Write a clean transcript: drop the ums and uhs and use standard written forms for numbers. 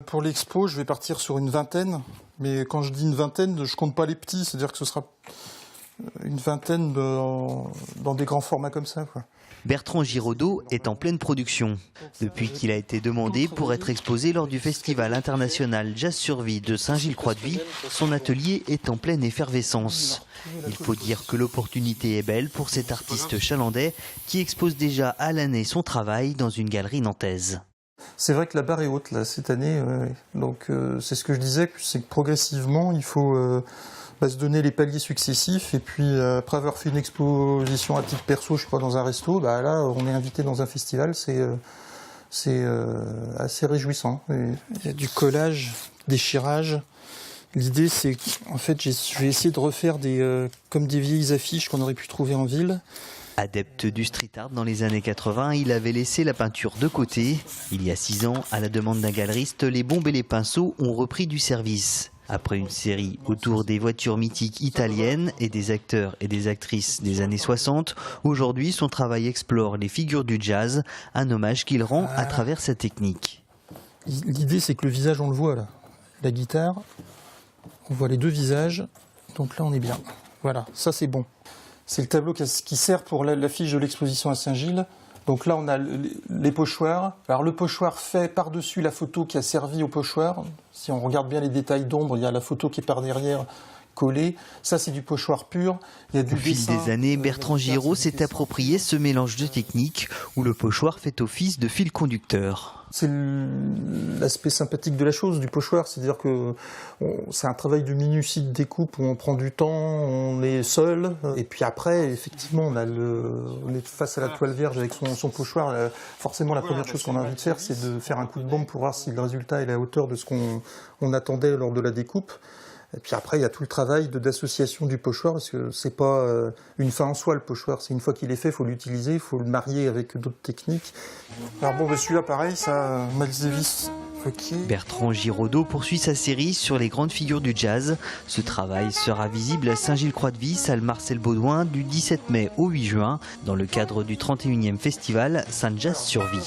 Pour l'expo, je vais partir sur une vingtaine, mais quand je dis une vingtaine, je compte pas les petits, c'est-à-dire que ce sera une vingtaine dans des grands formats comme ça, quoi. Bertrand Giraudot est en pleine production. Depuis qu'il a été demandé pour être exposé lors du Festival international Jazz Survie de Saint-Gilles-Croix-de-Vie, son atelier est en pleine effervescence. Il faut dire que l'opportunité est belle pour cet artiste chalandais qui expose déjà à l'année son travail dans une galerie nantaise. C'est vrai que la barre est haute là, cette année, donc c'est ce que je disais, c'est que progressivement il faut se donner les paliers successifs, et puis après avoir fait une exposition à titre perso, je sais pas, dans un resto, là on est invité dans un festival, c'est assez réjouissant. Et il y a du collage, déchirage. L'idée c'est qu'en fait je vais essayer de refaire comme des vieilles affiches qu'on aurait pu trouver en ville. Adepte du street art dans les années 80, il avait laissé la peinture de côté. Il y a 6 ans, à la demande d'un galeriste, les bombes et les pinceaux ont repris du service. Après une série autour des voitures mythiques italiennes et des acteurs et des actrices des années 60, aujourd'hui son travail explore les figures du jazz, un hommage qu'il rend à travers sa technique. L'idée c'est que le visage on le voit là, la guitare, on voit les deux visages, donc là on est bien. Voilà, ça c'est bon. C'est le tableau qui sert pour l'affiche de l'exposition à Saint-Gilles. Donc là, on a les pochoirs. Alors le pochoir fait par-dessus la photo qui a servi au pochoir. Si on regarde bien les détails d'ombre, il y a la photo qui est par derrière collée. Ça, c'est du pochoir pur. Il y a du Au fil des années, Bertrand Giraud s'est approprié ce mélange de techniques où le pochoir fait office de fil conducteur. C'est l'aspect sympathique de la chose, du pochoir, c'est-à-dire que c'est un travail de minutie de découpe où on prend du temps, on est seul, et puis après, effectivement, on est face à la toile vierge avec son pochoir. Forcément, la première chose qu'on a envie de faire, c'est de faire un coup de bombe pour voir si le résultat est à la hauteur de ce qu'on attendait lors de la découpe. Et puis après, il y a tout le travail d'association du pochoir, parce que c'est pas une fin en soi, le pochoir. C'est une fois qu'il est fait, il faut l'utiliser, il faut le marier avec d'autres techniques. Alors bon, celui-là, pareil, ça, Miles Davis, ok. Bertrand Giraudot poursuit sa série sur les grandes figures du jazz. Ce travail sera visible à Saint-Gilles-Croix-de-Vie, salle Marcel Baudouin, du 17 mai au 8 juin, dans le cadre du 31e festival Saint-Jazz Survie.